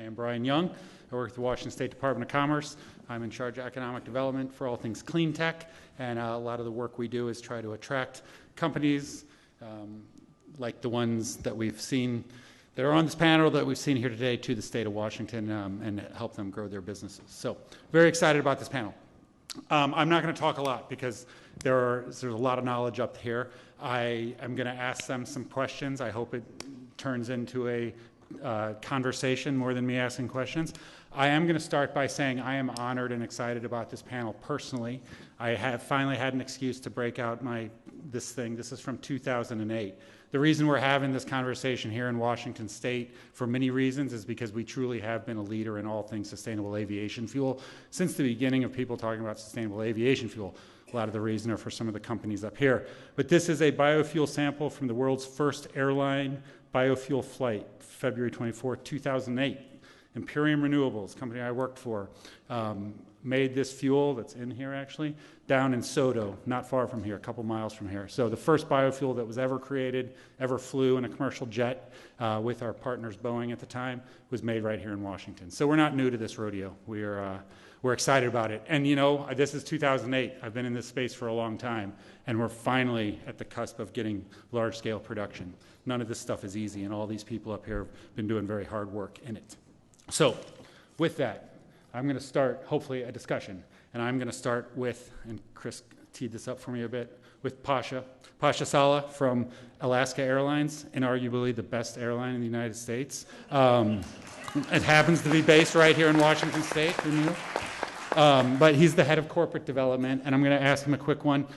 am Brian Young. I work at the Washington State Department of Commerce. I'm in charge of economic development for all things clean tech, and a lot of the work we do is try to attract companies like the ones that we've seen that are on this panel that we've seen here today to the state of Washington and help them grow their businesses. So very excited about this panel. I'm not going to talk a lot because there's a lot of knowledge up here. I am going to ask them some questions. I hope it turns into a conversation more than me asking questions. I am going to start by saying I am honored and excited about this panel personally. I have finally had an excuse to break out this thing. This is from 2008. The reason we're having this conversation here in Washington State, for many reasons, is because we truly have been a leader in all things sustainable aviation fuel since the beginning of people talking about sustainable aviation fuel. A lot of the reason are for some of the companies up here. But this is a biofuel sample from the world's first airline biofuel flight, February 24, 2008. Imperium Renewables, company I worked for, made this fuel that's in here actually, down in Soto, not far from here, a couple miles from here. So the first biofuel that was ever created, ever flew in a commercial jet with our partners Boeing at the time, was made right here in Washington. So we're not new to this rodeo. We're excited about it. And you know, this is 2008. I've been in this space for a long time, and we're finally at the cusp of getting large-scale production. None of this stuff is easy, and all these people up here have been doing very hard work in it. So with that, I'm going to start, hopefully, a discussion. And I'm going to start with, and Chris teed this up for me a bit, with Pasha Saleh from Alaska Airlines, inarguably the best airline in the United States. It happens to be based right here in Washington State, who knew? But he's the head of corporate development, and I'm going to ask him a quick one.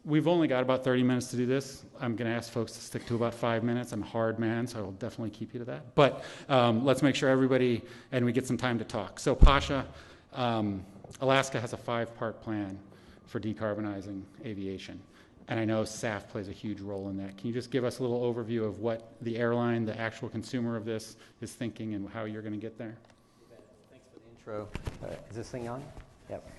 We've only got about 30 minutes to do this. I'm going to ask folks to stick to about 5 minutes. I'm a hard man, so I will definitely keep you to that. But let's make sure everybody, and we get some time to talk. So Pasha, Alaska has a 5-part plan for decarbonizing aviation. And I know SAF plays a huge role in that. Can you just give us a little overview of what the airline, the actual consumer of this, is thinking and how you're going to get there? Thanks for the intro. Is this thing on? Yep.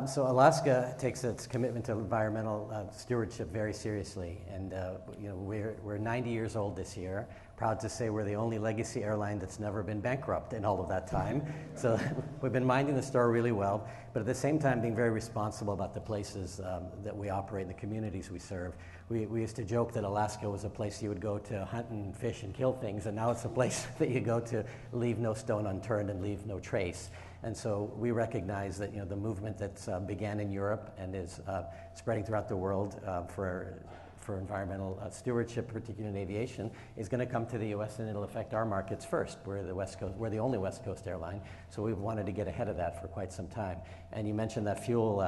So Alaska takes its commitment to environmental stewardship very seriously, and you know, we're 90 years old this year. Proud to say we're the only legacy airline that's never been bankrupt in all of that time. So we've been minding the store really well, but at the same time being very responsible about the places that we operate and the communities we serve. We used to joke that Alaska was a place you would go to hunt and fish and kill things, and now it's a place that you go to leave no stone unturned and leave no trace. And so we recognize that, you know, the movement that began in Europe and is spreading throughout the world for environmental stewardship, particularly in aviation, is going to come to the U.S. and it'll affect our markets first. We're the only West Coast airline, so we've wanted to get ahead of that for quite some time. And you mentioned that fuel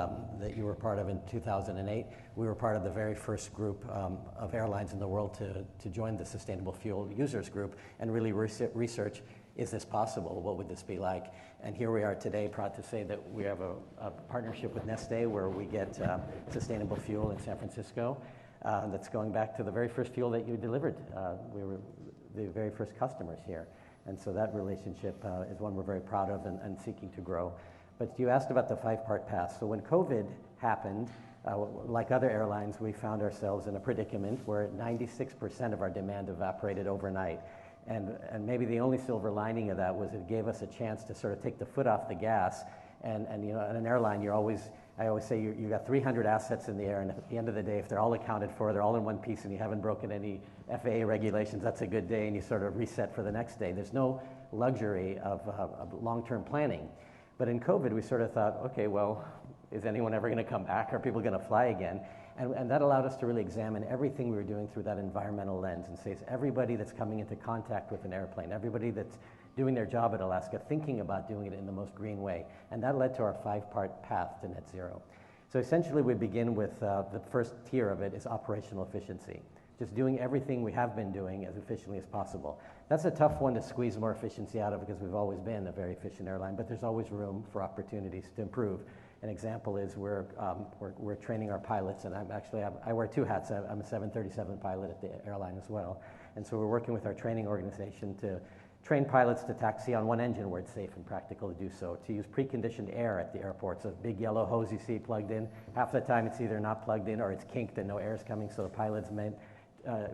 that you were part of in 2008. We were part of the very first group of airlines in the world to join the Sustainable Fuel Users Group and really research, is this possible? What would this be like? And here we are today, proud to say that we have a partnership with Neste where we get sustainable fuel in San Francisco. That's going back to the very first fuel that you delivered. We were the very first customers here. And so that relationship is one we're very proud of and seeking to grow. But you asked about the 5-part path. So when COVID happened, like other airlines, we found ourselves in a predicament where 96% of our demand evaporated overnight. And maybe the only silver lining of that was it gave us a chance to sort of take the foot off the gas. And you know, at an airline, I always say you got 300 assets in the air, and at the end of the day, if they're all accounted for, they're all in one piece, and you haven't broken any FAA regulations, that's a good day, and you sort of reset for the next day. There's no luxury of long-term planning. But in COVID, we sort of thought, okay, well, is anyone ever going to come back? Are people going to fly again? And that allowed us to really examine everything we were doing through that environmental lens and say, it's everybody that's coming into contact with an airplane, everybody that's doing their job at Alaska, thinking about doing it in the most green way. And that led to our 5-part path to net zero. So essentially we begin with the first tier of it is operational efficiency. Just doing everything we have been doing as efficiently as possible. That's a tough one to squeeze more efficiency out of because we've always been a very efficient airline, but there's always room for opportunities to improve. An example is we're training our pilots, and I wear 2 hats. I'm a 737 pilot at the airline as well. And so we're working with our training organization to train pilots to taxi on one engine where it's safe and practical to do so, to use preconditioned air at the airports, a big yellow hose you see plugged in. Half the time it's either not plugged in or it's kinked and no air is coming, so the pilot's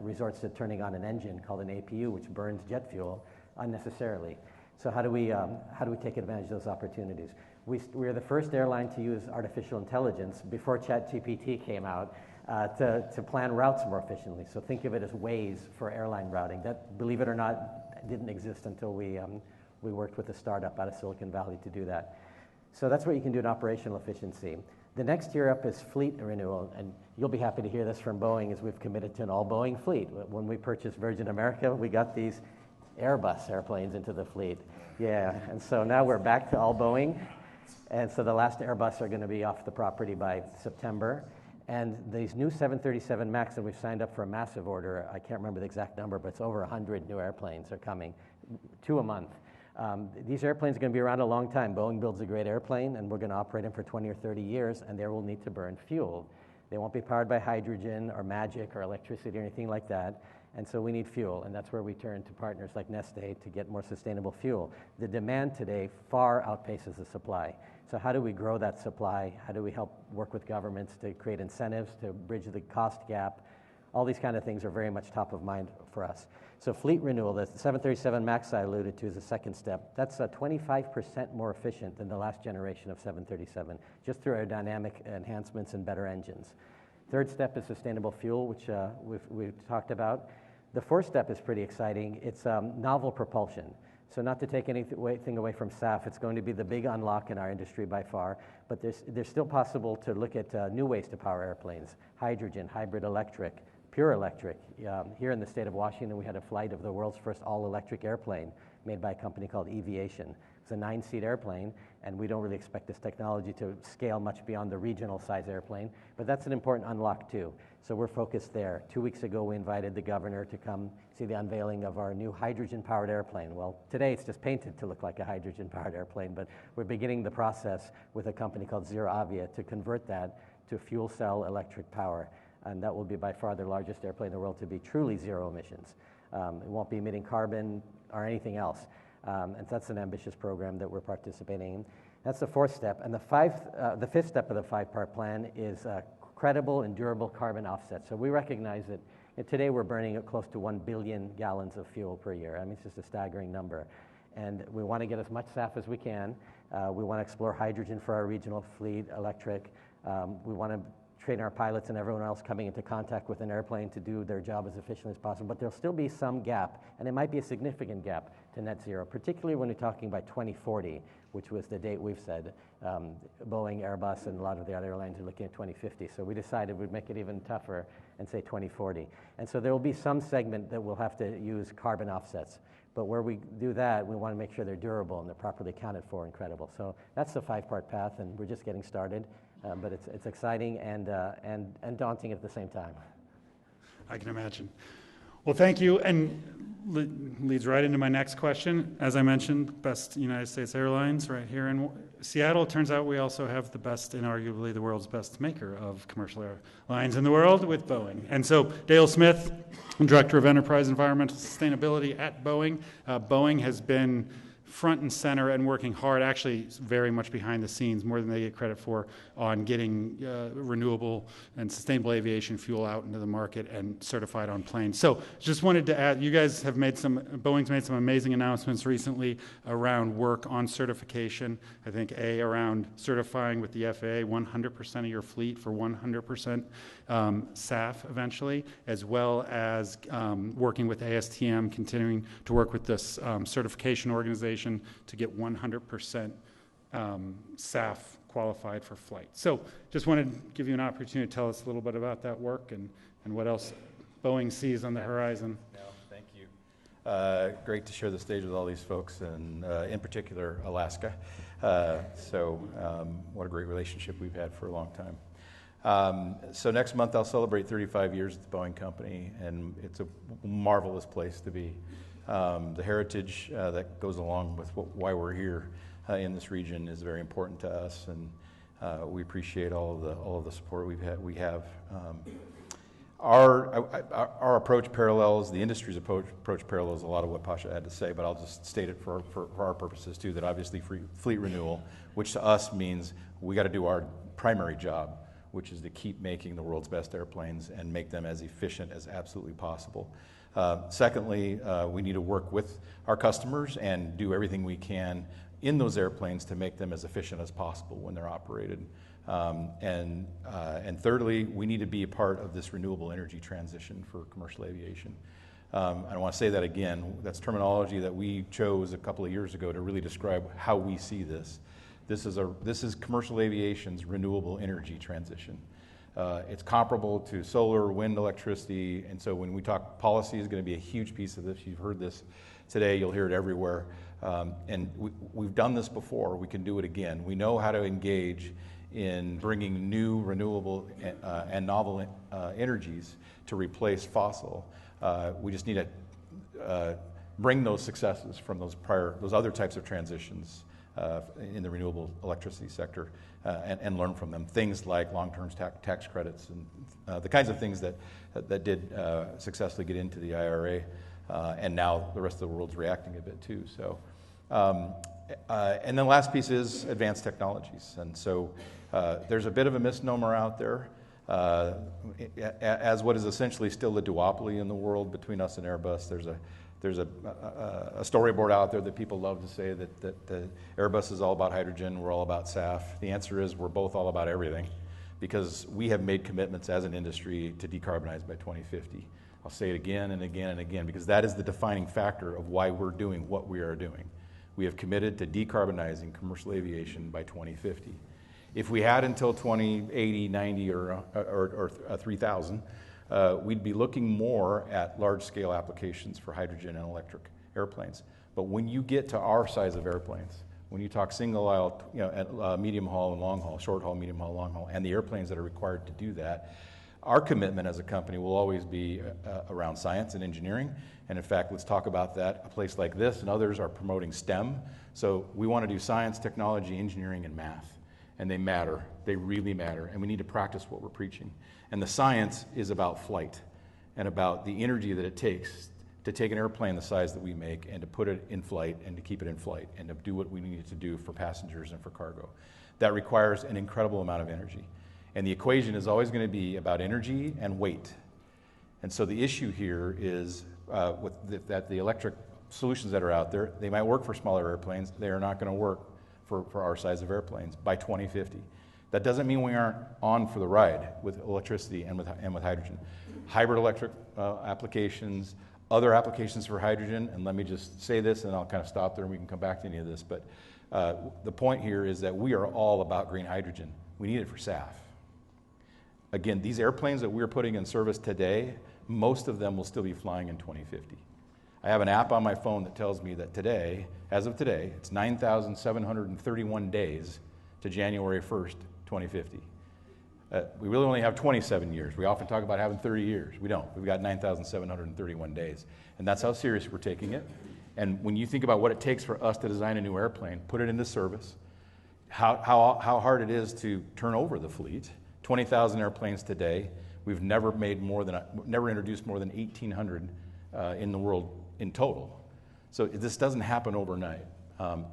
resorts to turning on an engine called an APU, which burns jet fuel unnecessarily. So how do we take advantage of those opportunities? We are the first airline to use artificial intelligence before ChatGPT came out to plan routes more efficiently. So think of it as Waze for airline routing. That, believe it or not, didn't exist until we worked with a startup out of Silicon Valley to do that. So that's what you can do in operational efficiency. The next tier up is fleet renewal, and you'll be happy to hear this from Boeing as we've committed to an all Boeing fleet. When we purchased Virgin America, we got these Airbus airplanes into the fleet. Yeah, and so now we're back to all Boeing. And so the last Airbus are going to be off the property by September. And these new 737 MAX, and we've signed up for a massive order. I can't remember the exact number, but it's over 100 new airplanes are coming, 2 a month. These airplanes are going to be around a long time. Boeing builds a great airplane, and we're going to operate them for 20 or 30 years, and they will need to burn fuel. They won't be powered by hydrogen or magic or electricity or anything like that. And so we need fuel, and that's where we turn to partners like Neste to get more sustainable fuel. The demand today far outpaces the supply. So how do we grow that supply? How do we help work with governments to create incentives to bridge the cost gap? All these kind of things are very much top of mind for us. So fleet renewal, the 737 MAX I alluded to is the second step. That's 25% more efficient than the last generation of 737, just through aerodynamic enhancements and better engines. Third step is sustainable fuel, which we've talked about. The fourth step is pretty exciting. It's novel propulsion. So not to take anything away from SAF, it's going to be the big unlock in our industry by far, but there's still possible to look at new ways to power airplanes, hydrogen, hybrid electric, pure electric. Here in the state of Washington, we had a flight of the world's first all-electric airplane made by a company called Aviation. It's a 9-seat airplane, and we don't really expect this technology to scale much beyond the regional size airplane, but that's an important unlock too. So we're focused there. 2 weeks ago, we invited the governor to come see the unveiling of our new hydrogen-powered airplane. Well, today it's just painted to look like a hydrogen-powered airplane, but we're beginning the process with a company called ZeroAvia to convert that to fuel cell electric power. And that will be by far the largest airplane in the world to be truly zero emissions. It won't be emitting carbon or anything else. And that's an ambitious program that we're participating in. That's the fourth step. And the fifth step of the 5-part plan is credible and durable carbon offset. So we recognize that today we're burning close to 1 billion gallons of fuel per year. I mean, it's just a staggering number. And we want to get as much SAF as we can. We want to explore hydrogen for our regional fleet, electric. We want to train our pilots and everyone else coming into contact with an airplane to do their job as efficiently as possible. But there'll still be some gap, and it might be a significant gap to net zero, particularly when you're talking by 2040, which was the date we've said. Boeing, Airbus, and a lot of the other airlines are looking at 2050. So we decided we'd make it even tougher and say 2040. And so there will be some segment that will have to use carbon offsets. But where we do that, we want to make sure they're durable and they're properly accounted for and credible. So that's the 5-part path, and we're just getting started. But it's exciting and daunting at the same time. I can imagine. Well, thank you, and leads right into my next question. As I mentioned, best United States Airlines right here in Seattle. It turns out we also have the best and arguably the world's best maker of commercial airlines in the world with Boeing. And so Dale Smith, Director of Enterprise Environmental Sustainability at Boeing. Boeing has been front and center and working hard, actually very much behind the scenes, more than they get credit for, on getting renewable and sustainable aviation fuel out into the market and certified on planes. So just wanted to add, you guys have Boeing's made some amazing announcements recently around work on certification. I think around certifying with the FAA 100% of your fleet for 100% SAF eventually, as well as working with ASTM, continuing to work with this certification organization to get 100% SAF qualified for flight. So just wanted to give you an opportunity to tell us a little bit about that work and what else Boeing sees on the horizon. No, thank you. Great to share the stage with all these folks, and in particular, Alaska. What a great relationship we've had for a long time. So next month I'll celebrate 35 years at the Boeing Company, and it's a marvelous place to be. The heritage that goes along with why we're here in this region is very important to us, and we appreciate all of the support we have. Our approach parallels the industry's approach parallels a lot of what Pasha had to say, but I'll just state it for our purposes too. That obviously fleet renewal, which to us means we got to do our primary job, which is to keep making the world's best airplanes and make them as efficient as absolutely possible. Secondly, we need to work with our customers and do everything we can in those airplanes to make them as efficient as possible when they're operated. And thirdly, we need to be a part of this renewable energy transition for commercial aviation. I want to say that again. That's terminology that we chose a couple of years ago to really describe how we see this. This is commercial aviation's renewable energy transition. It's comparable to solar, wind, electricity, and so when we talk policy is going to be a huge piece of this. You've heard this today. You'll hear it everywhere. And we've done this before. We can do it again. We know how to engage in bringing new renewable and novel energies to replace fossil. We just need to bring those successes from those other types of transitions in the renewable electricity sector and learn from them. Things like long-term tax credits and the kinds of things that did successfully get into the IRA, and now the rest of the world's reacting a bit too. So, and then the last piece is advanced technologies. And so there's a bit of a misnomer out there. As what is essentially still a duopoly in the world between us and Airbus, there's a storyboard out there that people love to say that Airbus is all about hydrogen, we're all about SAF. The answer is we're both all about everything, because we have made commitments as an industry to decarbonize by 2050. I'll say it again and again and again, because that is the defining factor of why we're doing what we are doing. We have committed to decarbonizing commercial aviation by 2050. If we had until 2080, 90, or 3000, we'd be looking more at large-scale applications for hydrogen and electric airplanes. But when you get to our size of airplanes, when you talk single aisle, medium haul and long haul, short haul, medium haul, long haul, and the airplanes that are required to do that, our commitment as a company will always be around science and engineering. And in fact, let's talk about that. A place like this and others are promoting STEM. So we want to do science, technology, engineering, and math. And they matter. They really matter. And we need to practice what we're preaching. And the science is about flight and about the energy that it takes to take an airplane the size that we make and to put it in flight and to keep it in flight and to do what we need it to do for passengers and for cargo. That requires an incredible amount of energy. And the equation is always going to be about energy and weight. And so the issue here is that the electric solutions that are out there, they might work for smaller airplanes. They are not going to work for our size of airplanes by 2050. That doesn't mean we aren't on for the ride with electricity and with hydrogen. Hybrid electric applications, other applications for hydrogen, and let me just say this and I'll kind of stop there and we can come back to any of this, but the point here is that we are all about green hydrogen. We need it for SAF. Again, these airplanes that we're putting in service today, most of them will still be flying in 2050. I have an app on my phone that tells me that today, as of today, it's 9,731 days to January 1st, 2050. We really only have 27 years. We often talk about having 30 years. We don't. We've got 9,731 days. And that's how serious we're taking it. And when you think about what it takes for us to design a new airplane, put it into service, how hard it is to turn over the fleet, 20,000 airplanes today. We've never introduced more than 1,800 in the world in total. So this doesn't happen overnight.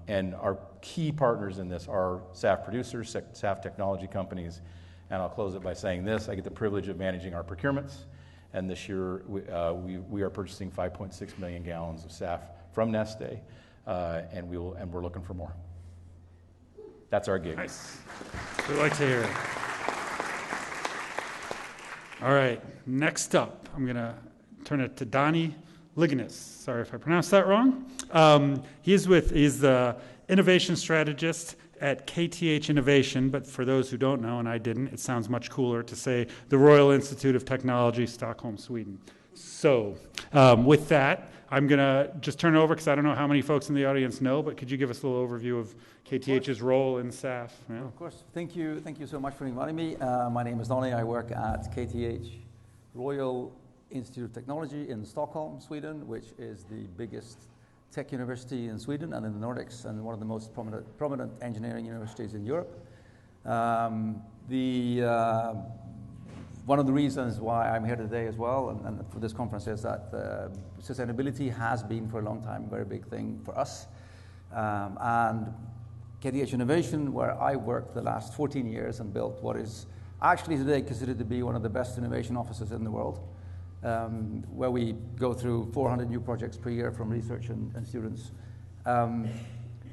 And our key partners in this are SAF producers, SAF technology companies. And I'll close it by saying this. I get the privilege of managing our procurements. And this year, we are purchasing 5.6 million gallons of SAF from Neste. And we're looking for more. That's our gig. Nice. We like to hear it. All right, next up, I'm going to turn it to Donnie Liganis. Sorry if I pronounced that wrong. He's the innovation strategist at KTH Innovation, but for those who don't know, and I didn't, it sounds much cooler to say the Royal Institute of Technology, Stockholm, Sweden. So with that, I'm going to just turn it over because I don't know how many folks in the audience know, but could you give us a little overview of KTH's role in SAF? Yeah. Of course. Thank you so much for inviting me. My name is Donnie. I work at KTH, Royal Institute of Technology in Stockholm, Sweden, which is the biggest tech university in Sweden and in the Nordics, and one of the most prominent engineering universities in Europe. One of the reasons why I'm here today as well, and for this conference, is that sustainability has been for a long time a very big thing for us. And KTH Innovation, where I worked the last 14 years and built what is actually today considered to be one of the best innovation offices in the world, where we go through 400 new projects per year from research and students.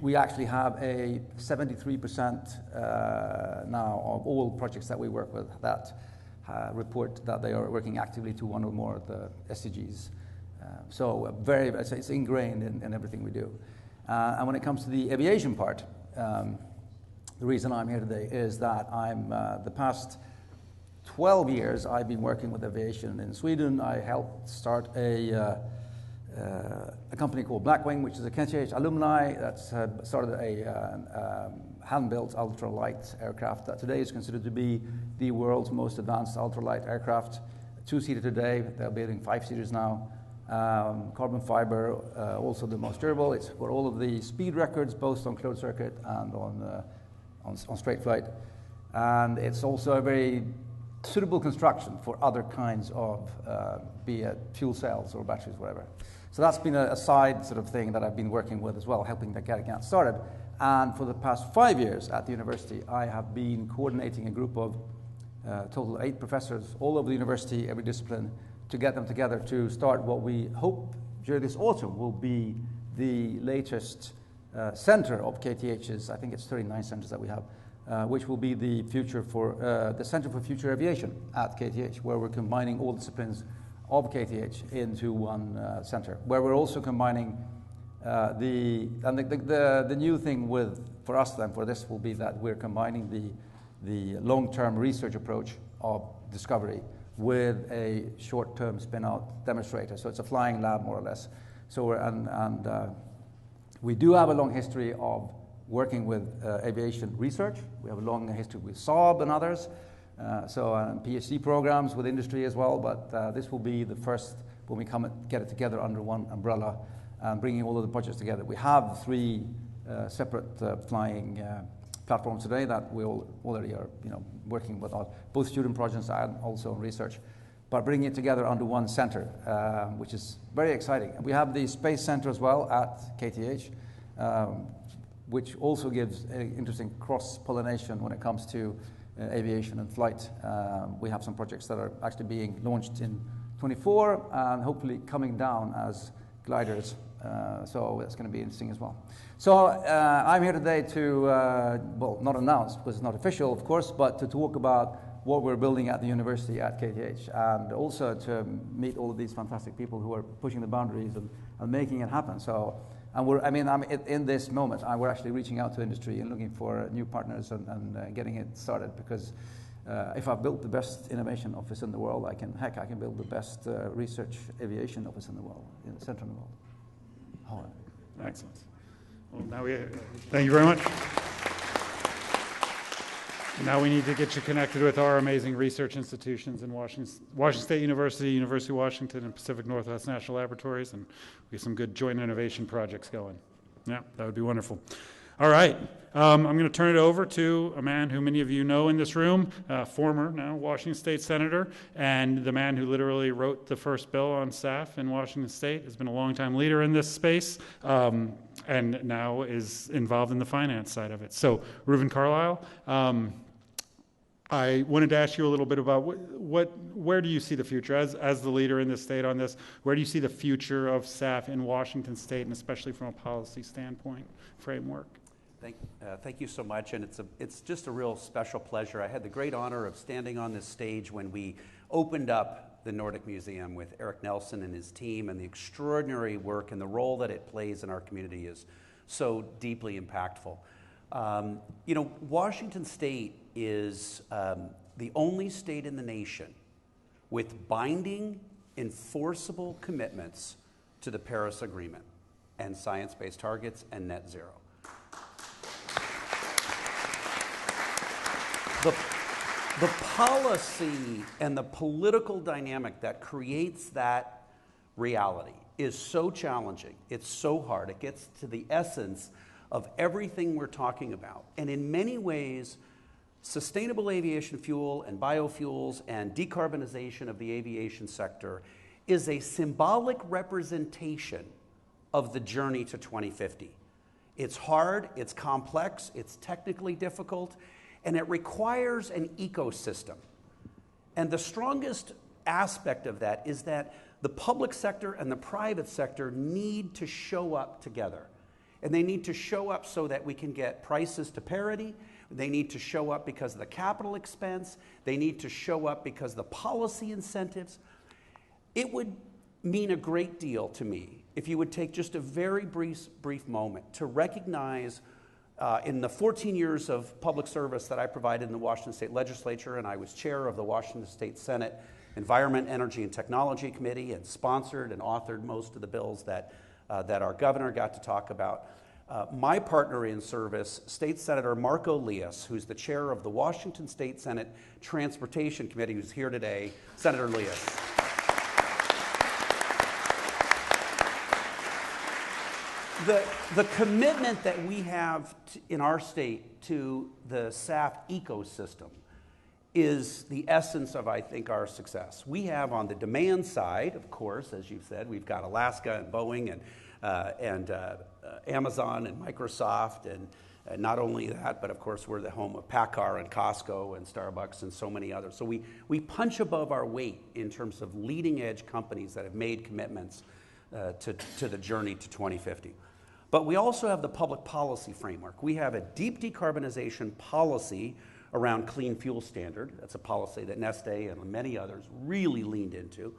We actually have a 73% now of all projects that we work with that report that they are working actively to one or more of the SDGs. So it's ingrained in everything we do. And when it comes to the aviation part, the reason I'm here today is that I'm the past 12 years I've been working with aviation in Sweden. I helped start a company called Blackwing, which is a KTH alumni that's started a hand-built ultralight aircraft that today is considered to be the world's most advanced ultralight aircraft. Two-seater today, they're building five-seaters now. Carbon fiber, also the most durable. It's got all of the speed records, both on closed circuit and on straight flight. And it's also a very suitable construction for other kinds of, be it fuel cells or batteries, whatever. So that's been a side sort of thing that I've been working with as well, helping to get started. And for the past 5 years at the university, I have been coordinating a group of total 8 professors all over the university, every discipline, to get them together to start what we hope during this autumn will be the latest center of KTH's. I think it's 39 centers that we have, which will be the future for the Center for Future Aviation at KTH, where we're combining all disciplines of KTH into one center, where we're also combining the new thing for us then for this will be that we're combining the long-term research approach of discovery with a short-term spin-out demonstrator. So it's a flying lab, more or less. So we do have a long history of working with aviation research. We have a long history with Saab and others. PhD programs with industry as well. But this will be the first when we come and get it together under one umbrella and bringing all of the projects together. We have 3 separate flying platforms today that we already are, working with both student projects and also research, but bringing it together under one center, which is very exciting. And we have the Space Center as well at KTH, which also gives an interesting cross-pollination when it comes to aviation and flight. We have some projects that are actually being launched in 24 and hopefully coming down as gliders. So that's going to be interesting as well. So I'm here today to, not announce because it's not official, of course, but to talk about what we're building at the university at KTH, and also to meet all of these fantastic people who are pushing the boundaries and making it happen. So, I'm in this moment, we're actually reaching out to industry and looking for new partners and getting it started, because if I've built the best innovation office in the world, I can build the best research aviation office in the world, in the center of the world. Excellent. Well, thank you very much. Now we need to get you connected with our amazing research institutions in Washington State University, University of Washington, and Pacific Northwest National Laboratories, and we have some good joint innovation projects going. Yeah, that would be wonderful. All right, I'm going to turn it over to a man who many of you know in this room, former now Washington State Senator, and the man who literally wrote the first bill on SAF in Washington State, has been a longtime leader in this space, and now is involved in the finance side of it. So, Reuven Carlyle, I wanted to ask you a little bit about where do you see the future as the leader in the state on this? Where do you see the future of SAF in Washington State, and especially from a policy standpoint framework? Thank you so much, and it's just a real special pleasure. I had the great honor of standing on this stage when we opened up the Nordic Museum with Eric Nelson and his team, and the extraordinary work and the role that it plays in our community is so deeply impactful. Washington State is the only state in the nation with binding, enforceable commitments to the Paris Agreement and science-based targets and net zero. The policy and the political dynamic that creates that reality is so challenging. It's so hard. It gets to the essence of everything we're talking about. And in many ways, sustainable aviation fuel and biofuels and decarbonization of the aviation sector is a symbolic representation of the journey to 2050. It's hard, it's complex, it's technically difficult, And it requires an ecosystem. And the strongest aspect of that is that the public sector and the private sector need to show up together. And they need to show up so that we can get prices to parity. They need to show up because of the capital expense. They need to show up because of the policy incentives. It would mean a great deal to me if you would take just a very brief moment to recognize in the 14 years of public service that I provided in the Washington State Legislature, and I was chair of the Washington State Senate Environment, Energy, and Technology Committee, and sponsored and authored most of the bills that our governor got to talk about. My partner in service, State Senator Marco Lias, who's the chair of the Washington State Senate Transportation Committee, who's here today. Senator Lias. The commitment that we have in our state to the SAF ecosystem is the essence of, I think, our success. We have on the demand side, of course, as you've said, we've got Alaska and Boeing and Amazon and Microsoft, and not only that, but of course we're the home of PACCAR and Costco and Starbucks and so many others. So we punch above our weight in terms of leading edge companies that have made commitments to the journey to 2050. But we also have the public policy framework. We have a deep decarbonization policy around clean fuel standard. That's a policy that Neste and many others really leaned into.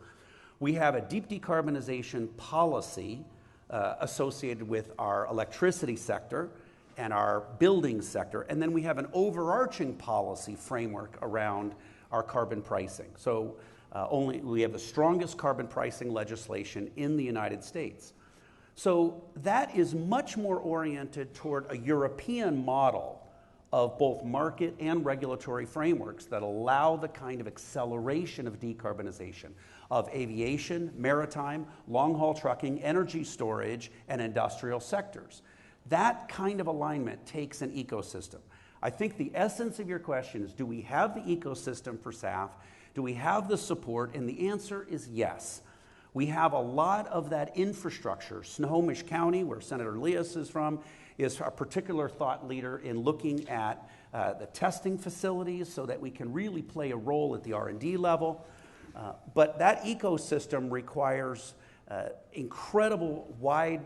We have a deep decarbonization policy associated with our electricity sector and our building sector. And then we have an overarching policy framework around our carbon pricing. So we have the strongest carbon pricing legislation in the United States. So that is much more oriented toward a European model of both market and regulatory frameworks that allow the kind of acceleration of decarbonization of aviation, maritime, long-haul trucking, energy storage, and industrial sectors. That kind of alignment takes an ecosystem. I think the essence of your question is, do we have the ecosystem for SAF? Do we have the support? And the answer is yes. We have a lot of that infrastructure. Snohomish County, where Senator Lias is from, is a particular thought leader in looking at the testing facilities so that we can really play a role at the R&D level. But that ecosystem requires incredible, wide,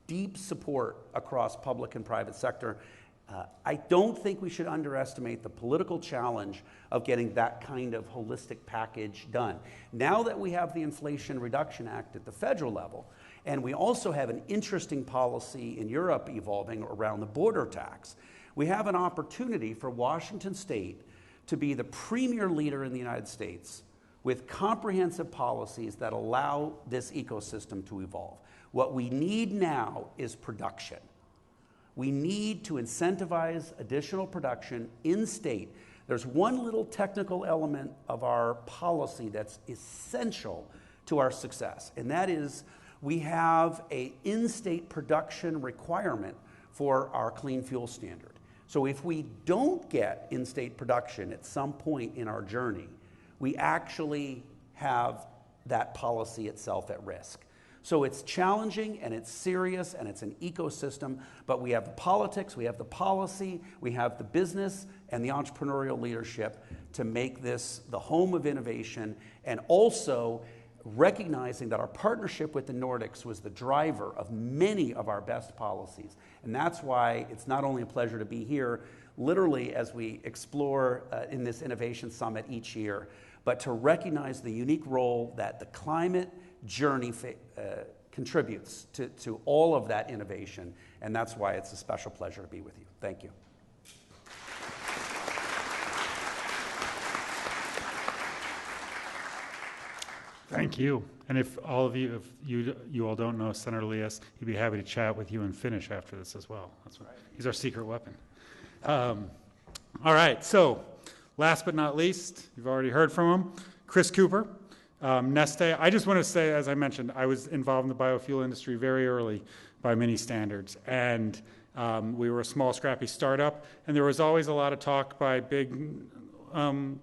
deep support across public and private sector. I don't think we should underestimate the political challenge of getting that kind of holistic package done. Now that we have the Inflation Reduction Act at the federal level, and we also have an interesting policy in Europe evolving around the border tax, we have an opportunity for Washington State to be the premier leader in the United States with comprehensive policies that allow this ecosystem to evolve. What we need now is production. We need to incentivize additional production in state. There's one little technical element of our policy that's essential to our success, and that is we have an in-state production requirement for our clean fuel standard. So if we don't get in-state production at some point in our journey, we actually have that policy itself at risk. So it's challenging and it's serious and it's an ecosystem, but we have the politics, we have the policy, we have the business and the entrepreneurial leadership to make this the home of innovation, and also recognizing that our partnership with the Nordics was the driver of many of our best policies. And that's why it's not only a pleasure to be here, literally as we explore in this Innovation Summit each year, but to recognize the unique role that the climate journey contributes to all of that innovation, and that's why it's a special pleasure to be with you. Thank you. Thank you. And if you all don't know Senator Lias, he'd be happy to chat with you and finish after this as well. That's right. He's our secret weapon. All right, so last but not least, you've already heard from him, Chris Cooper. Neste, I just want to say, as I mentioned, I was involved in the biofuel industry very early by many standards, and we were a small, scrappy startup, and there was always a lot of talk by big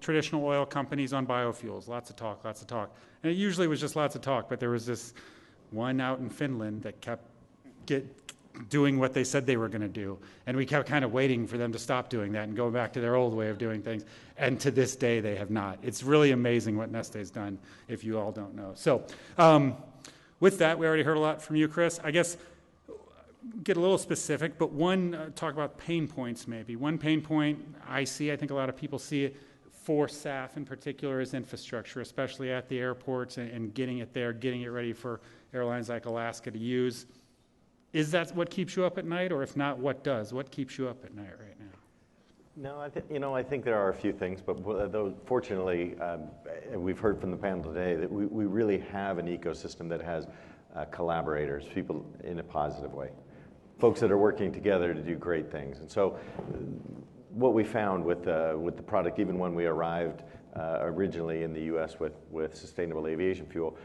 traditional oil companies on biofuels, lots of talk, and it usually was just lots of talk, but there was this one out in Finland that kept doing what they said they were going to do. And we kept kind of waiting for them to stop doing that and go back to their old way of doing things. And to this day, they have not. It's really amazing what Neste has done, if you all don't know. So with that, we already heard a lot from you, Chris. I guess get a little specific, but talk about pain points maybe. One pain point I see, I think a lot of people see it, for SAF in particular, is infrastructure, especially at the airports and getting it there, getting it ready for airlines like Alaska to use. Is that what keeps you up at night, or if not, what does? What keeps you up at night right now? No, I think there are a few things, but though fortunately, we've heard from the panel today that we really have an ecosystem that has collaborators, people in a positive way, folks that are working together to do great things. And so what we found with the product, even when we arrived originally in the U.S. with sustainable aviation fuel,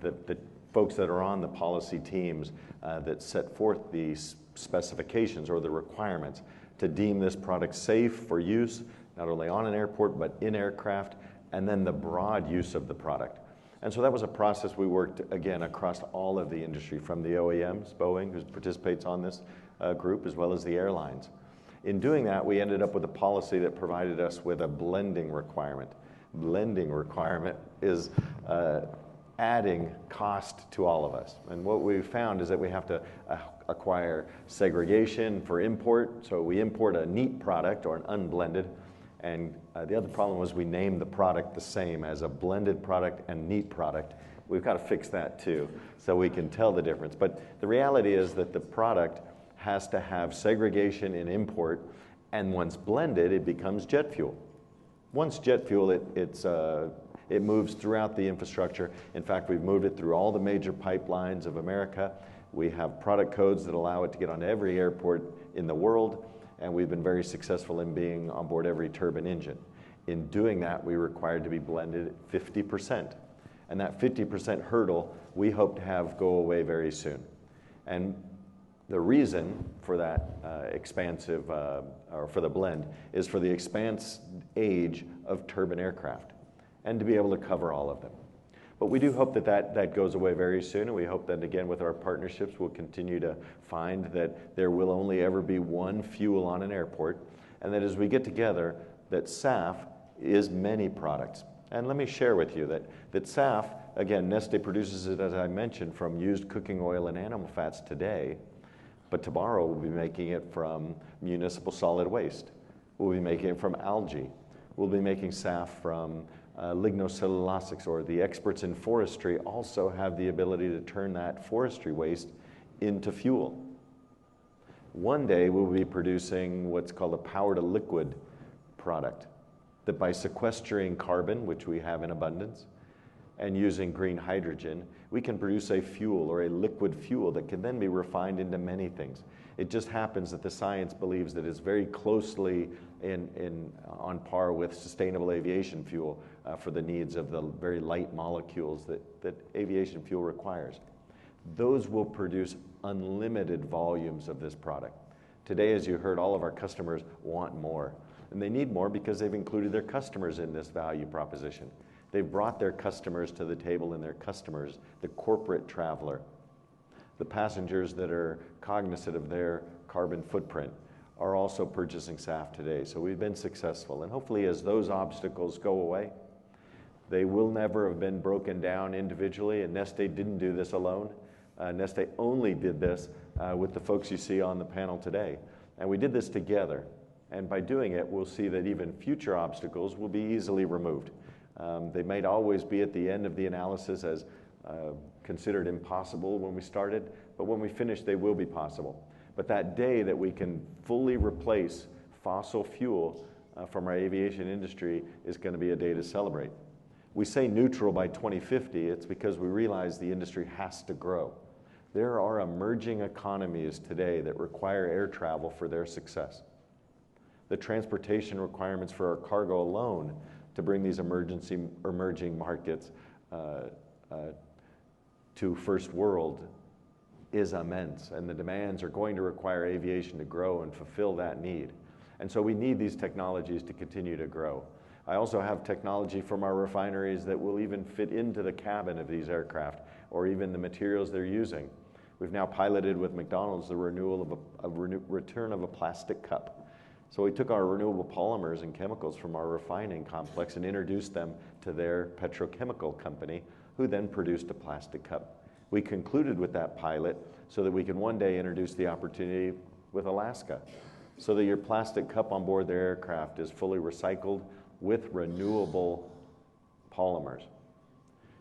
the folks that are on the policy teams that set forth these specifications or the requirements to deem this product safe for use, not only on an airport, but in aircraft, and then the broad use of the product. And so that was a process we worked, again, across all of the industry, from the OEMs, Boeing, who participates on this group, as well as the airlines. In doing that, we ended up with a policy that provided us with a blending requirement. Blending requirement is adding cost to all of us. And what we found is that we have to acquire segregation for import. So we import a neat product or an unblended. And the other problem was we named the product the same as a blended product and neat product. We've got to fix that too, so we can tell the difference. But the reality is that the product has to have segregation in import, and once blended, it becomes jet fuel. Once jet fuel, it moves throughout the infrastructure. In fact, we've moved it through all the major pipelines of America. We have product codes that allow it to get on every airport in the world, and we've been very successful in being on board every turbine engine. In doing that, we required to be blended 50%. And that 50% hurdle, we hope to have go away very soon. And the reason for that expansive, or for the blend, is for the expanse age of turbine aircraft, and to be able to cover all of them. But we do hope that goes away very soon, and we hope that, again, with our partnerships, we'll continue to find that there will only ever be one fuel on an airport, and that as we get together, that SAF is many products. And let me share with you that SAF, again, Neste produces it, as I mentioned, from used cooking oil and animal fats today, but tomorrow we'll be making it from municipal solid waste. We'll be making it from algae. We'll be making SAF from lignocellulosics, or the experts in forestry also have the ability to turn that forestry waste into fuel. One day we'll be producing what's called a power-to-liquid product, that by sequestering carbon, which we have in abundance, and using green hydrogen, we can produce a fuel or a liquid fuel that can then be refined into many things. It just happens that the science believes that it's very closely on par with sustainable aviation fuel for the needs of the very light molecules that aviation fuel requires. Those will produce unlimited volumes of this product. Today, as you heard, all of our customers want more. And they need more because they've included their customers in this value proposition. They've brought their customers to the table, and their customers, the corporate traveler, the passengers that are cognizant of their carbon footprint, are also purchasing SAF today. So we've been successful. And hopefully as those obstacles go away, they will never have been broken down individually. And Neste didn't do this alone. Neste only did this with the folks you see on the panel today. And we did this together. And by doing it, we'll see that even future obstacles will be easily removed. They might always be at the end of the analysis as considered impossible when we started, but when we finish, they will be possible. But that day that we can fully replace fossil fuel from our aviation industry is going to be a day to celebrate. We say neutral by 2050, it's because we realize the industry has to grow. There are emerging economies today that require air travel for their success. The transportation requirements for our cargo alone to bring these emerging markets to first world is immense, and the demands are going to require aviation to grow and fulfill that need. And so we need these technologies to continue to grow. I also have technology from our refineries that will even fit into the cabin of these aircraft, or even the materials they're using. We've now piloted with McDonald's the return of a plastic cup. So we took our renewable polymers and chemicals from our refining complex and introduced them to their petrochemical company, who then produced a plastic cup. We concluded with that pilot so that we can one day introduce the opportunity with Alaska, so that your plastic cup on board their aircraft is fully recycled with renewable polymers.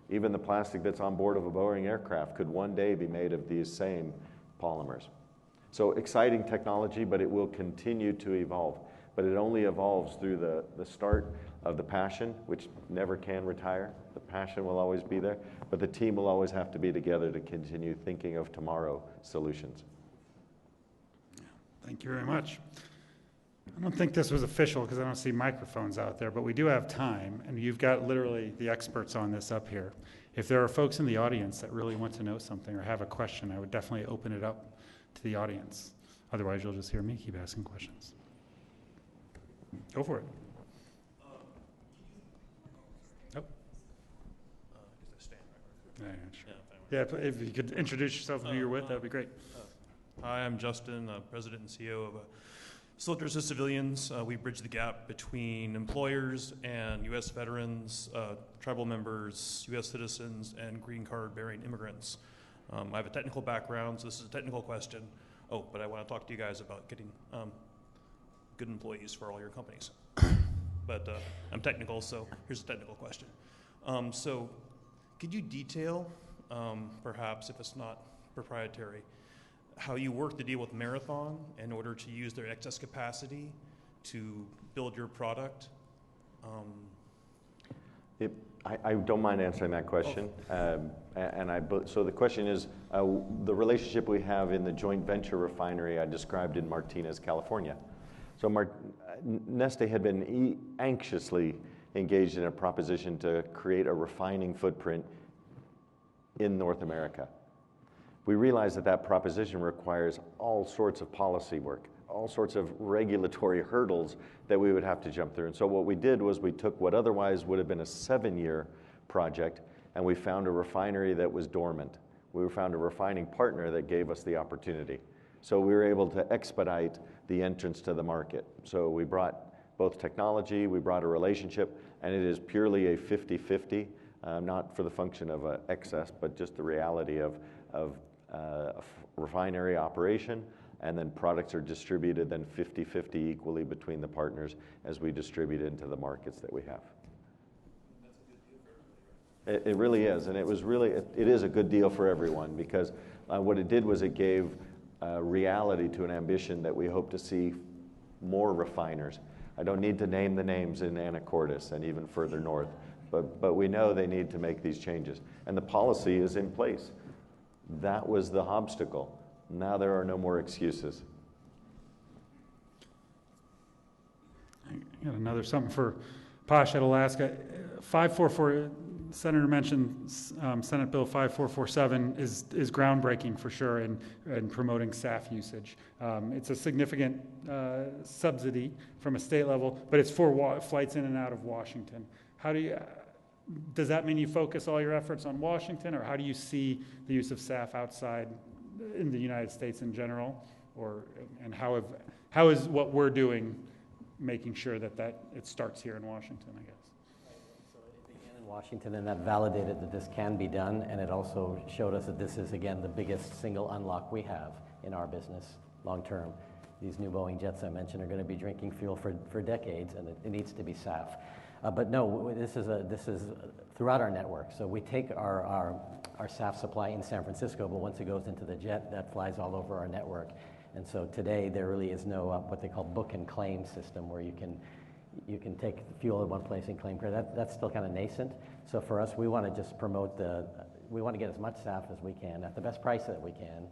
Even the plastic that's on board of a Boeing aircraft could one day be made of these same polymers. So exciting technology, but it will continue to evolve. But it only evolves through the start of the passion, which never can retire. The passion will always be there, but the team will always have to be together to continue thinking of tomorrow solutions. Thank you very much. I don't think this was official because I don't see microphones out there, but we do have time, and you've got literally the experts on this up here. If there are folks in the audience that really want to know something or have a question, I would definitely open it up to the audience. Otherwise, you'll just hear me keep asking questions. Go for it. Oh. Yeah, sure. Yeah, if you could introduce yourself and who you're with, that would be great. Hi, I'm Justin, President and CEO of Soldiers of Civilians. We bridge the gap between employers and U.S. veterans, tribal members, U.S. citizens, and green card bearing immigrants. I have a technical background, so this is a technical question. Oh, but I want to talk to you guys about getting good employees for all your companies. But I'm technical, so here's a technical question. So could you detail, perhaps if it's not proprietary, how you work to deal with Marathon in order to use their excess capacity to build your product? I don't mind answering that question. So the question is, the relationship we have in the joint venture refinery I described in Martinez, California. So Neste had been anxiously engaged in a proposition to create a refining footprint in North America. We realized that proposition requires all sorts of policy work, all sorts of regulatory hurdles that we would have to jump through. And so what we did was we took what otherwise would have been a 7-year project, and we found a refinery that was dormant. We found a refining partner that gave us the opportunity. So we were able to expedite the entrance to the market. So we brought both technology, we brought a relationship, and it is purely a 50-50, not for the function of excess, but just the reality of refinery operation, and then products are distributed then 50-50 equally between the partners as we distribute into the markets that we have. That's a good deal for everybody, right? It really is, and it is a good deal for everyone, because what it did was it gave reality to an ambition that we hope to see more refiners. I don't need to name the names in Anacortes and even further north, but we know they need to make these changes, and the policy is in place. That was the obstacle. Now there are no more excuses. I got another something for Pasha at Alaska. 544, Senator mentioned Senate Bill 5447 is groundbreaking for sure in promoting SAF usage. It's a significant subsidy from a state level, but it's for flights in and out of Washington. Does that mean you focus all your efforts on Washington, or how do you see the use of SAF outside in the United States in general, and how is what we're doing making sure that it starts here in Washington, I guess? So it began in Washington, and that validated that this can be done, and it also showed us that this is, again, the biggest single unlock we have in our business long term. These new Boeing jets I mentioned are going to be drinking fuel for decades, and it needs to be SAF. But no, this is throughout our network. So we take our SAF supply in San Francisco, but once it goes into the jet, that flies all over our network. And so today there really is no what they call book and claim system, where you can take fuel at one place and claim credit. That's still kind of nascent. So for us, we want to just promote we want to get as much SAF as we can at the best price that we can,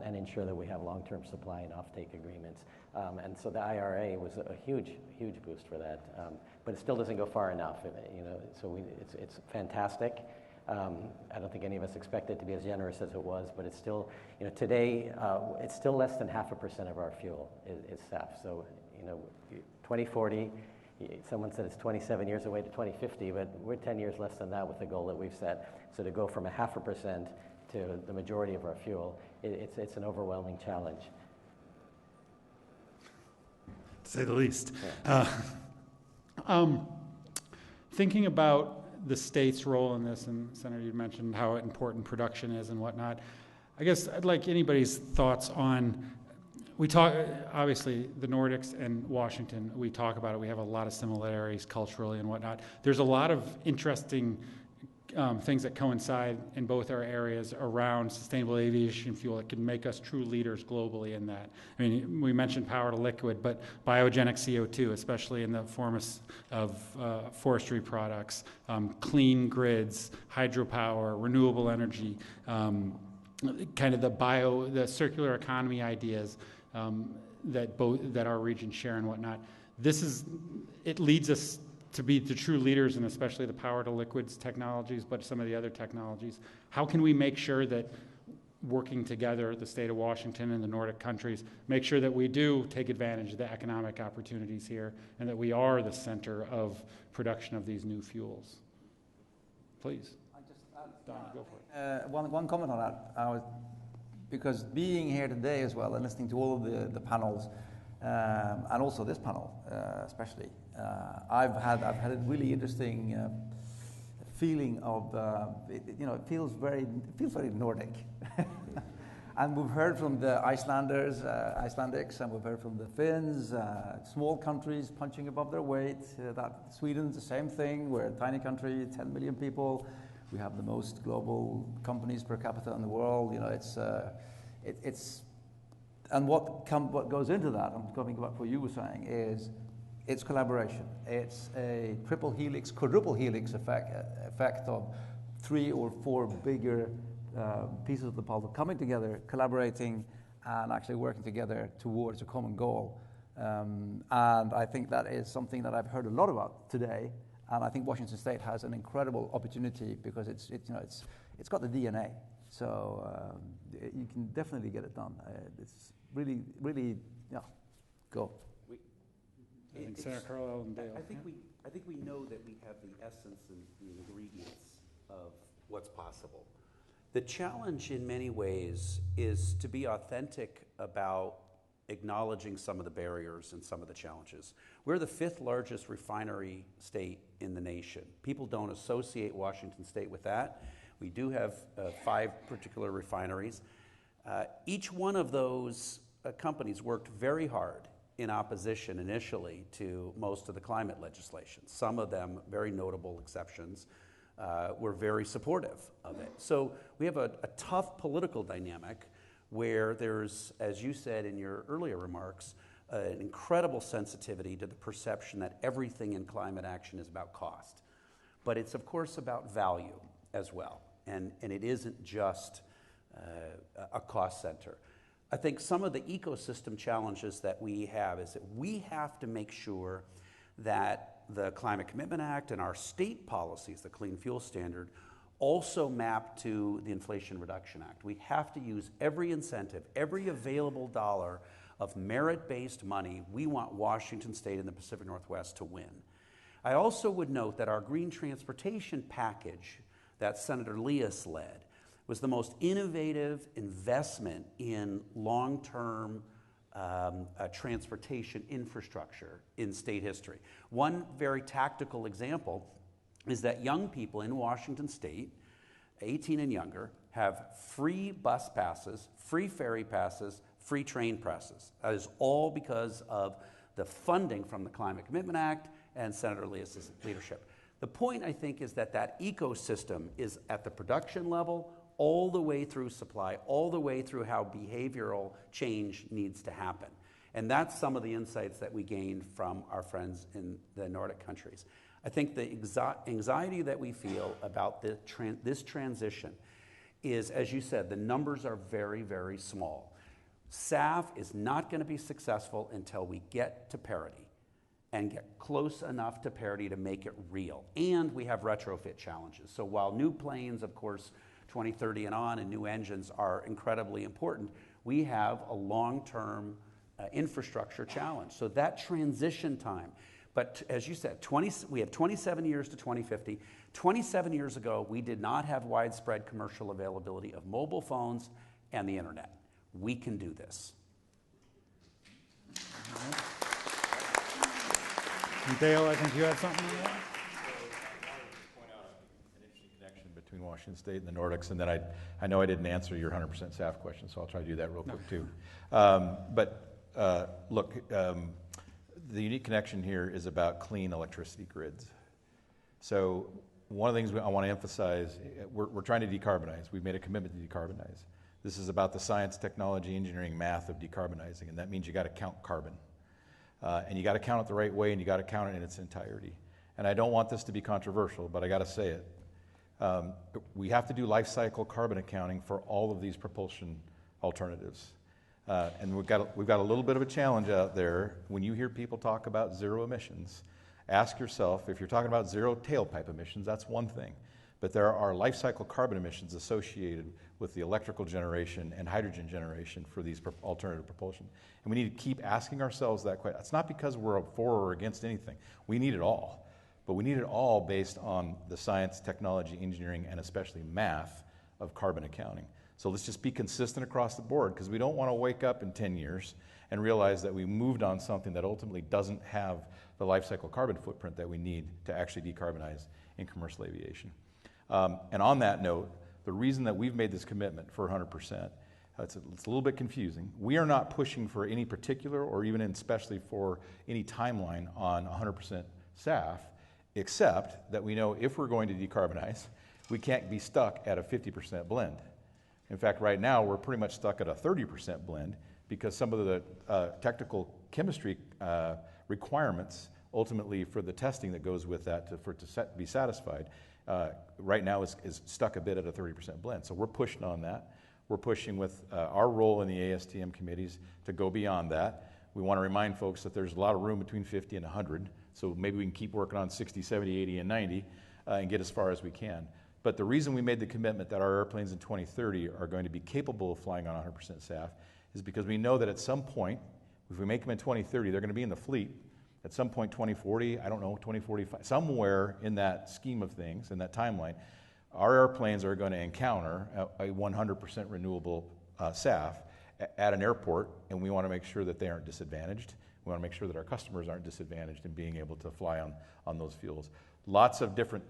and ensure that we have long-term supply and offtake agreements. And so the IRA was a huge boost for that. But it still doesn't go far enough, so it's fantastic. I don't think any of us expected it to be as generous as it was, but it's still, today, it's still less than 0.5% of our fuel is SAF. So, 2040, someone said it's 27 years away to 2050, but we're 10 years less than that with the goal that we've set. So to go from 0.5% to the majority of our fuel, it's an overwhelming challenge. To say the least. Yeah. Thinking about the state's role in this, and Senator, you mentioned how important production is and whatnot. I guess I'd like anybody's thoughts on, we talk, obviously the Nordics and Washington, we talk about it, we have a lot of similarities culturally and whatnot. There's a lot of interesting things that coincide in both our areas around sustainable aviation fuel that can make us true leaders globally in that. I mean, we mentioned power to liquid, but biogenic CO2, especially in the form of forestry products, clean grids, hydropower, renewable energy, kind of the circular economy ideas that our region share and whatnot. It leads us to be the true leaders, and especially the power to liquids technologies, but some of the other technologies. How can we make sure that working together, the state of Washington and the Nordic countries, make sure that we do take advantage of the economic opportunities here and that we are the center of production of these new fuels? Please. Don, go for it. One comment on that, because being here today as well and listening to all of the panels, and also this panel especially, I've had a really interesting feeling of it feels very Nordic. And we've heard from the Icelandics, and we've heard from the Finns, small countries punching above their weight. That Sweden's the same thing. We're a tiny country, 10 million people. We have the most global companies per capita in the world. And what goes into that, I'm coming back to what you were saying, is it's collaboration. It's a triple helix, quadruple helix effect of 3 or 4 bigger pieces of the puzzle coming together, collaborating, and actually working together towards a common goal. And I think that is something that I've heard a lot about today. And I think Washington State has an incredible opportunity because it's got the DNA. So you can definitely get it done. It's really, go. I think Senator Carlyle and Dale. I think we know that we have the essence and the ingredients of what's possible. The challenge in many ways is to be authentic about acknowledging some of the barriers and some of the challenges. We're the 5th largest refinery state in the nation. People don't associate Washington State with that. We do have 5 particular refineries. Each one of those companies worked very hard in opposition initially to most of the climate legislation. Some of them, very notable exceptions, were very supportive of it. So we have a tough political dynamic where there's, as you said in your earlier remarks, an incredible sensitivity to the perception that everything in climate action is about cost. But it's, of course, about value as well. And it isn't just a cost center. I think some of the ecosystem challenges that we have is that we have to make sure that the Climate Commitment Act and our state policies, the Clean Fuel Standard, also map to the Inflation Reduction Act. We have to use every incentive, every available dollar of merit-based money. We want Washington State and the Pacific Northwest to win. I also would note that our green transportation package that Senator Leas led was the most innovative investment in long-term transportation infrastructure in state history. One very tactical example is that young people in Washington State, 18 and younger, have free bus passes, free ferry passes, free train passes. That is all because of the funding from the Climate Commitment Act and Senator Leas' leadership. The point, I think, is that that ecosystem is at the production level, all the way through supply, all the way through how behavioral change needs to happen. And that's some of the insights that we gained from our friends in the Nordic countries. I think the anxiety that we feel about this transition is, as you said, the numbers are very, very small. SAF is not going to be successful until we get to parity and get close enough to parity to make it real. And we have retrofit challenges. So while new planes, of course, 2030 and on, and new engines are incredibly important, we have a long-term infrastructure challenge. So that transition time But as you said, we have 27 years to 2050. 27 years ago, we did not have widespread commercial availability of mobile phones and the internet. We can do this. And Dale, I think you had something on that? Between Washington State and the Nordics, and then I know I didn't answer your 100% SAF question, so I'll try to do that real quick too. Look, the unique connection here is about clean electricity grids. So one of the things I want to emphasize, we're trying to decarbonize. We've made a commitment to decarbonize. This is about the science, technology, engineering, math of decarbonizing, and that means you got to count carbon. And you got to count it the right way, and you got to count it in its entirety. And I don't want this to be controversial, but I got to say it. We have to do life cycle carbon accounting for all of these propulsion alternatives. And we've got a little bit of a challenge out there. When you hear people talk about zero emissions, ask yourself, if you're talking about zero tailpipe emissions, that's one thing. But there are life cycle carbon emissions associated with the electrical generation and hydrogen generation for these alternative propulsion. And we need to keep asking ourselves that question. It's not because we're for or against anything. We need it all. But we need it all based on the science, technology, engineering, and especially math of carbon accounting. So let's just be consistent across the board, because we don't want to wake up in 10 years and realize that we moved on something that ultimately doesn't have the life cycle carbon footprint that we need to actually decarbonize in commercial aviation. And on that note, the reason that we've made this commitment for 100%, it's a little bit confusing. We are not pushing for any particular or even especially for any timeline on 100% SAF, except that we know if we're going to decarbonize, we can't be stuck at a 50% blend. In fact, right now, we're pretty much stuck at a 30% blend because some of the technical chemistry requirements, ultimately for the testing that goes with that to be satisfied, right now is stuck a bit at a 30% blend. So we're pushing on that. We're pushing with our role in the ASTM committees to go beyond that. We want to remind folks that there's a lot of room between 50 and 100. So maybe we can keep working on 60, 70, 80, and 90 and get as far as we can. But the reason we made the commitment that our airplanes in 2030 are going to be capable of flying on 100% SAF is because we know that at some point, if we make them in 2030, they're going to be in the fleet. At some point, 2040, I don't know, 2045, somewhere in that scheme of things, in that timeline, our airplanes are going to encounter a 100% renewable SAF at an airport, and we want to make sure that they aren't disadvantaged. We want to make sure that our customers aren't disadvantaged in being able to fly on those fuels. Lots of different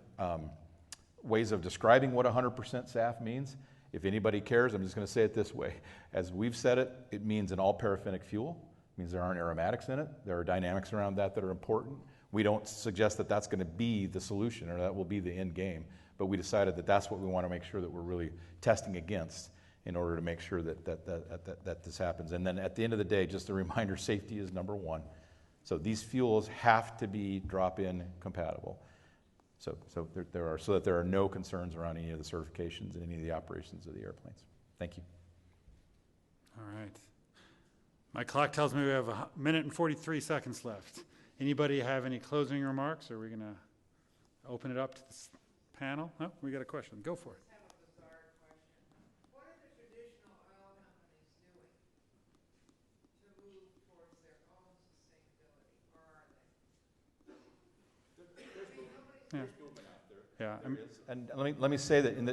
ways of describing what 100% SAF means. If anybody cares, I'm just going to say it this way. As we've said it, it means an all-paraffinic fuel. It means there aren't aromatics in it. There are dynamics around that are important. We don't suggest that that's going to be the solution or that will be the end game, but we decided that that's what we want to make sure that we're really testing against in order to make sure that this happens. And then at the end of the day, just a reminder, safety is number one. So these fuels have to be drop-in compatible. So that there are no concerns around any of the certifications and any of the operations of the airplanes. Thank you. All right. My clock tells me we have 1 minute and 43 seconds left. Anybody have any closing remarks? Or are we going to open it up to this panel? No, we got a question. Go for it. I have a bizarre question. What are the traditional oil companies doing to move towards their own sustainability, or are they? Yeah. And let me say that in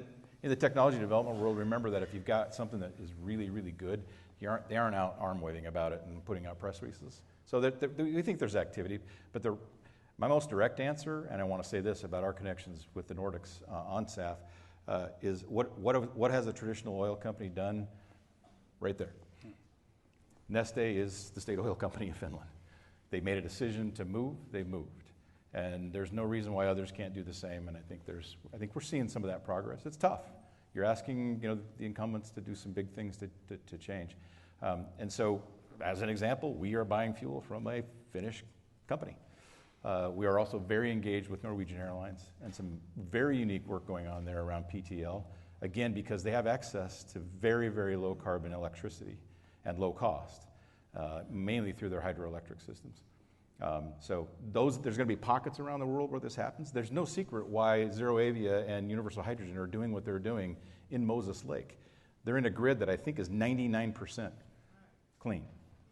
the technology development world, remember that if you've got something that is really, really good, they aren't out arm waving about it and putting out press releases. So we think there's activity, but my most direct answer, and I want to say this about our connections with the Nordics on SAF, is what has a traditional oil company done? Right there. Neste is the state oil company in Finland. They made a decision to move. They moved. And there's no reason why others can't do the same. And I think we're seeing some of that progress. It's tough. You're asking the incumbents to do some big things to change. And so, as an example, we are buying fuel from a Finnish company. We are also very engaged with Norwegian Airlines and some very unique work going on there around PTL. Again, because they have access to very, very low carbon electricity and low cost, mainly through their hydroelectric systems. So there's going to be pockets around the world where this happens. There's no secret why ZeroAvia and Universal Hydrogen are doing what they're doing in Moses Lake. They're in a grid that I think is 99% clean.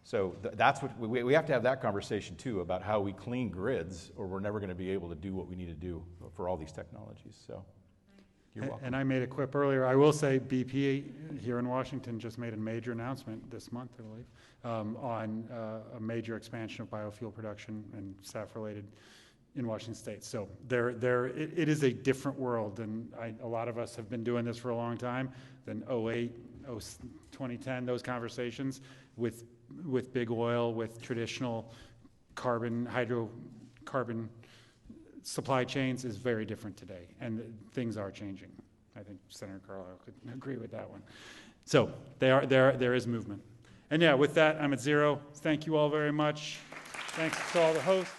So that's what we have to have that conversation too about how we clean grids, or we're never going to be able to do what we need to do for all these technologies. So you're welcome. And I made a quip earlier. I will say BP here in Washington just made a major announcement this month, I believe, on a major expansion of biofuel production and staff-related in Washington State. So it is a different world, and a lot of us have been doing this for a long time. Then 2008, 2010, those conversations with big oil, with traditional hydrocarbon supply chains is very different today, and things are changing. I think Senator Carlyle could agree with that one. So there is movement. And yeah, with that, I'm at 0. Thank you all very much. Thanks to all the hosts.